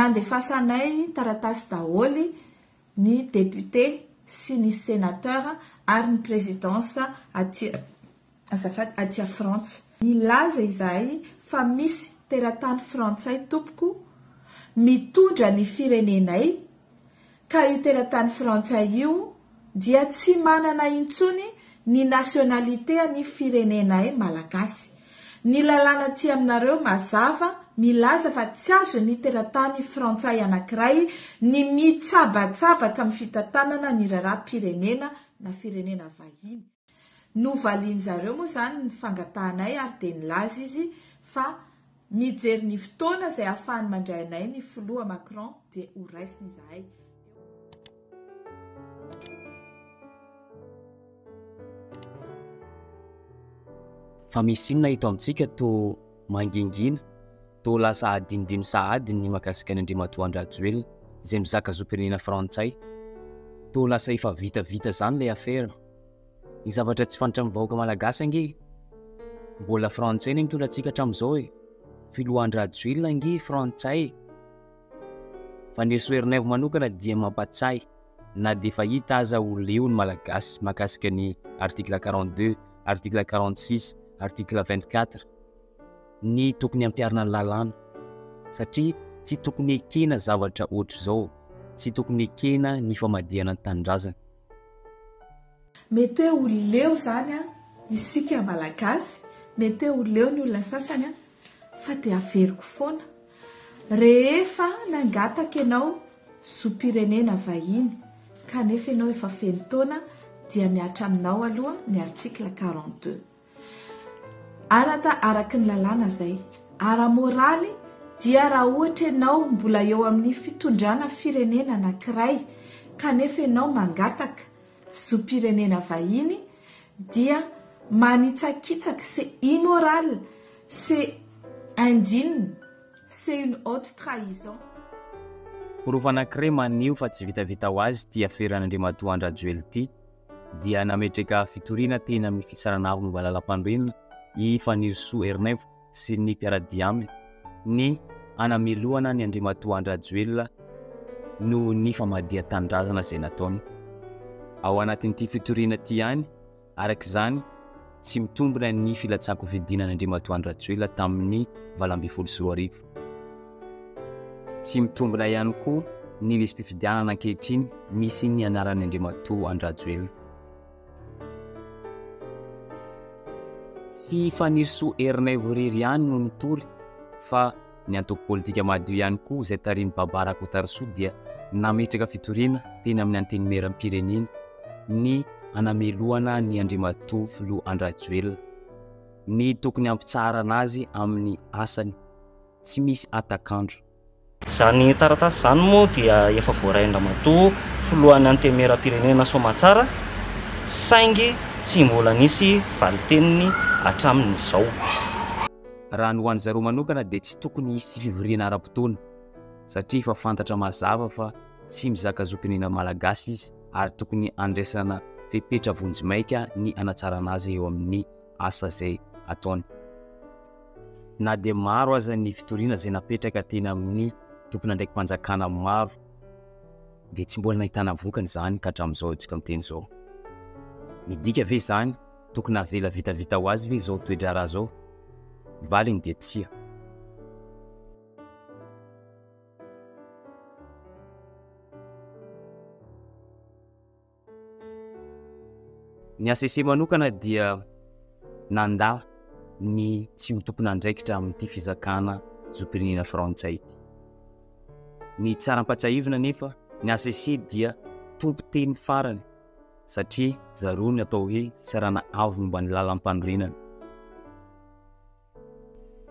nandefasanay taratasy daholo ny député sy ny sénateur ary ny présidence aty Frantsa. Nilaza izahay fa misy teratany frantsay tompoko mitondra ny firenenay, ka io teratany frantsay io dia tsy manana intsony ny nationalité ny firenenay malagasy. Ny lalàna ty aminareo mazava milaza fa tsy azo ny teratany frantsay anankiray ny mitsabatsabaka amin'ny fitantanana ny raharaham-pirenena na firenena vahiny. Novalian'zareo moa zany ny fangatahanay ary de nilaza izy fa mijery ny fotoana izay ahafahany mandray anay ny filoha Macron dia ho raisiny izahay. Fa misy inona ito amintsika to mangingina to lasa adinidino sahady ny mahakasika ny Andriamatoa Andry Rajoelina izay mizaka zopirenena frantsay to lasa efa vita zany le affaire. Ny zavatra tsy fantatra amin'ny vahoaka malagasy ange mbola frantsay ny mitondra antsika hatramin'izao filoha Andry Rajoelina ange frantsay. Fanirisoa Ernaivo manokana dia mampatsay na dia efa hita aza ho leo ny malagasy mahakasika ny article 42, article 46, article 24 ny tokony ampiarina ny lalàna satria tsy tokony ekena zavatra ohatr'izao, tsy tokony ekena ny famadihana ny tanindrazana. Mety ho leo zany isika malagasy, mety ho leo ny olona sasany fa dia averiko foana rehefa nangataka ianao zopirenena vahiny kanefa ianao efa feno taona dia miatra aminao aloha ny article 42. Arata araky ny lalàna zay, ara-moraly dia raha ohatra ianao mbola eo amin'ny fitondrana firenena anankiray kanefa ianao mangataka zopirenena vahiny dia manitsakitsaka, c'est immoral, c'est indigne, c'est une haute trahison. Prova anankiray maneho fa tsy vitavita ho azy ty aferan'Andriamatoa Andry Rajoelina ty dia nametraka fitoriana teny amin'ny fitsarana avy momba lalam-pandroenina i Fanirisoa Ernaivo sy ny mpiaradia aminy ny anamelohana ny Andriamatoa Andry Rajoelina no ny famadiha tanindrazana izay nataony. Ao anatin'ity fitoriana ty ihany arak'izany tsy mitombina ny filatsako vidinana Andriamatoa Andry Rajoelina tamin'ny 2024. Tsy mitombina ihany koa ny lisam-pifidianana ankehitriny misy ny anaran'ny Andriamatoa Andry Rajoelina. Tsy Fanirisoa Ernaivo rery ihany no nitory fa ny antoko politika madio ihany koa izay tariny babara Kotarso dia nametraka fitoriana teny amin'ny antenimieram-pirenena ny anamelohana ny Andriamatoa filoha Andry Rajoelina ny tokony ampitsara anazy amin'ny asany tsy misy atakandro. Zany taratasy zany moa dia efa voaray Andriamatoa filohan'ny antenimieram-pirenena soamantsara saingy tsy mbola nisy valiteniny hatramin'izao. Raha ny ho an'ny zareo manokana dia tsy tokony hisy fivoriana ara-potoana satria efa fantatra mazava fa tsy mizaka zopirenena malagasy izy ary tokony andraisana fepetra vonjimaika ny anatsara anazy eo amin'ny asa izay ataony. Na dia maro aza ny fitoriana izay napetraka teny amin'ny tompona ndraiky mpanjakana maro dia tsy mbola nahitana vokany zany ka hatramin'izao tsika miteny izao. Midika ve zany tokony avela vitavita ho azy ve izao toedrara zao? Valiny dia tsia. Ny ACC manokana dia nanda ny tsy mitompona andraikitra amin'ity fizakana zopirenena frantsay ity. Ny tsaram-patsahivana nefa ny ACC dia tompo teny farany satria zareo ny atao hoe fitsarana avy momba ny lalam-panorenana.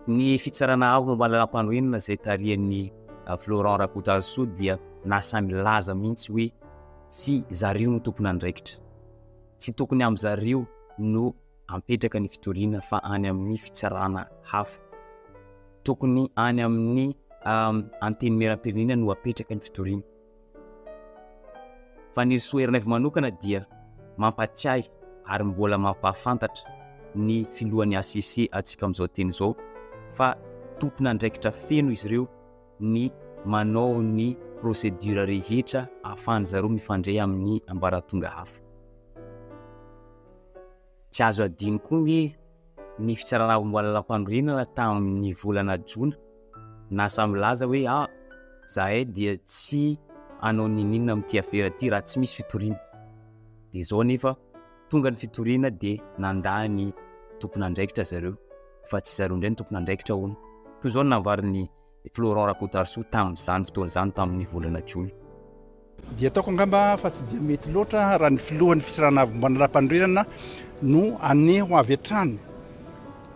Ny fitsarana avy momba ny lalam-panorenana izay tarihan'ny Florent Rakotarso dia nasa milaza mihitsy hoe tsy zareo no tompona andraikitra. Tsy tokony amin'ny zareo no ampetraka ny fitoriana fa any amin'ny fitsarana hafa. Tokony any amin'ny antenimieram-pirenena no apetraka ny fitoriana. Fanirisoa Ernaivo manokana dia mampatsiahy ary mbola mampahafantatra ny filohan'ny ACC atsika amin'izao teny izao fa tompona andraikitra feno izy ireo ny manao ny procédure rehetra afahany zareo mifandray amin'ny ambaratonga hafa. Tsy azo adino koa hoe ny fitsarana am-balalam-pandroenana tamin'ny volana Jona nasa milaza hoe zahay dia tsy anao ninina amin'ity afera ty raha tsy misy fitoriana. Dia zao nefa tonga ny fitoriana dia nandà ny tompon'andraikitra zareo fa tsy zareo indray ny tompon'andraikitra hono. Toy zao navariny Florent Rakotarso tamin'izany fotoana izany tamin'ny volana Jona. Dia ataoko angamba fa tsy dia mety loatra raha ny filohan'ny fisarana am-balalam-pandroenana no aneho avy hatrany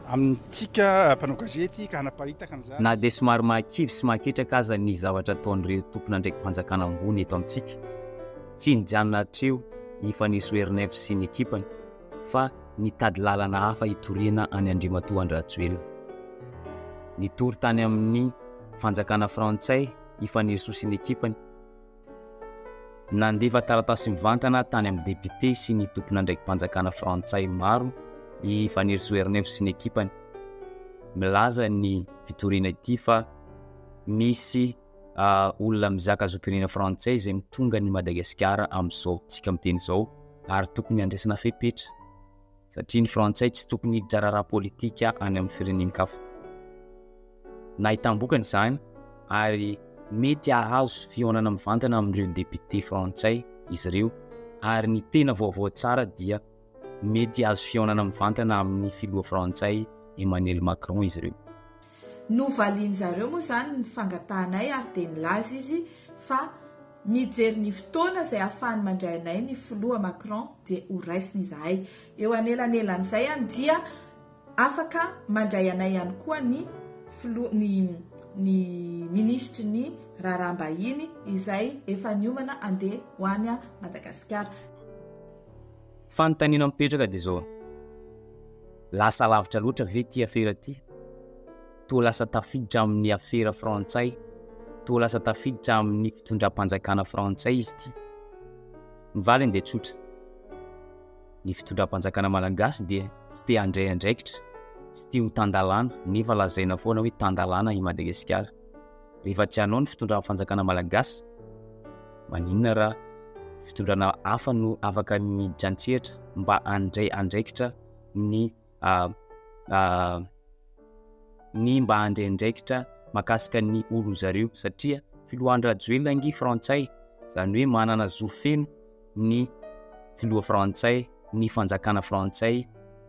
amintsika mpanao gazety ka hanaparitaka an'izany. Na dia somary mahakivy sy mahaketraka aza ny zavatra ataon'ireo tompon'andraiki-panjakana ambony eto amintsika. Tsy nijanona hatreo i Fanirisoa Ernaivo sy ny ekipany fa nitady lalana hafa hitoriana any Andrimatoa Andry Rajoelina. Nitory tany amin'ny fanjakana frantsay i Fanirisoa sy ny ekipany. Nandefa taratasy mivantana tany amin'ny député sy ny tompon'andraiki-panjakana frantsay maro i Fanirisoa Ernaivo sy ny ekipany. Milaza ny fitoriana ity fa misy olona mizaka zopirenena frantsay izay mitonga ny Madagascar amin'izao tsika miteny izao ary tokony andraisana fepetra satria ny frantsay tsy tokony hijara raha politika any amin'ny firenenkafa. Nahitam-bokany izany ary mety ahazo fihaonana mivantana amin'ireo député frantsay izy ireo ary ny tena vaovao tsara dia mety azo fihaonana mivantana amin'ny filoha frantsay Emmanuel Macron izy ireo. Novaliany zareo moa zany ny fangatahanay ary dia nilaza izy fa mijery ny fotoana izay ahafahany mandray anay ny filoha Macron dia ho raisiny izahay. Eo anelanelan'izay dia afaka mandray anay ihany koa ny ministry ny raharaham-bahiny izay efa niomana andeha ho any Madagascar. Fanontaniana mipetraka dia zao. Lasa lavitra loatra ve ty afera ty? To lasa tafiditra amin'ny afera frantsay, to lasa tafiditra amin'ny fitondram-panjakana frantsay izy ty. Nivaly dia tsotra. Ny fitondram-panjakana malagasy dia tsy te handray andraikitra, tsy te ho tandalana, nefa lazaina foana hoe tandalana i Madagascar. Rehefa tsy hanao ny fitondram-panjakana malagasy, maninona raha fitondrana hafa no afaka miditra antsehatra mba handray andraikitra ny mba handray andraikitra makasika ny olo zareo satria filoha Andry Rajoelina ngy frantsay, zany hoe manana zo feno ny filoha frantsay, ny fanjakana frantsay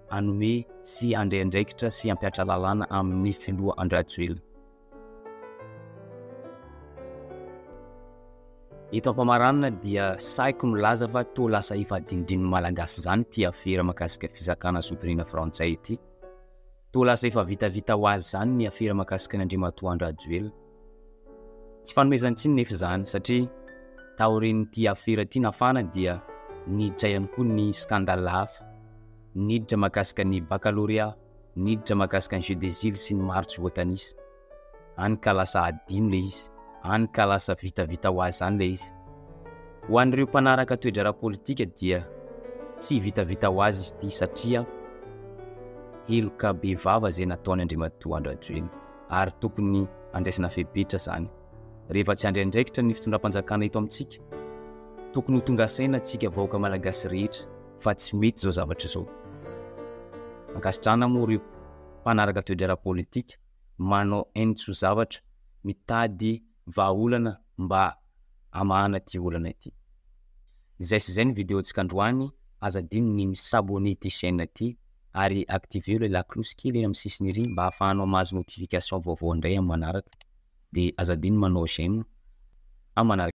anome sy handray andraikitra sy hampiatra lalàna amin'ny filoha Andry Rajoelina. Eto ampamaranana dia saiko milaza fa to lasa efa dindin'ny malagasy zany ty afera makasika fizakana zopirenena frantsay ity. To lasa efa vitavita ho azy zany ny afera makasika ny Andrimatoa Andry Rajoelina. Tsy fanomezantsiny nefa zany satria taorian'ity afera ty nafana dia niditra ihany koa ny scandale hafa, niditra makasika ny baccalauréat, niditra makasika ny jeu des îles sy ny maro tsy voatanisa. Any ka lasa adino le izy, any ka lasa vitavita ho azy zany le izy. Ho an'ireo mpanaraka toe-drara politika dia tsy vitavita ho azy izy ty satria heloka be vava izay nataony Andrimatoa Andry Rajoelina ary tokony andraisana fepetra zany. Rehefa tsy handray andraikitra ny fitondram-panjakana eto amintsika, tokony ho tonga saina antsika vahoaka malagasy rehetra fa tsy mety zao zavatra zao. Ankasitrahana moa ireo mpanaraka toe-drara politika manao hainitso zavatra mitady vahaolana mba amahana ty olana ity. Izay sy izay ny vidéo tsika androany, aza dino ny misabone ity chaîne ty ary activer la cloche kely amin'ny sisiny ery mba ahafahanao mahazo notification vaovao indray amin'ny manaraka. Dia aza dino manao j'aime amin'ny manaraka.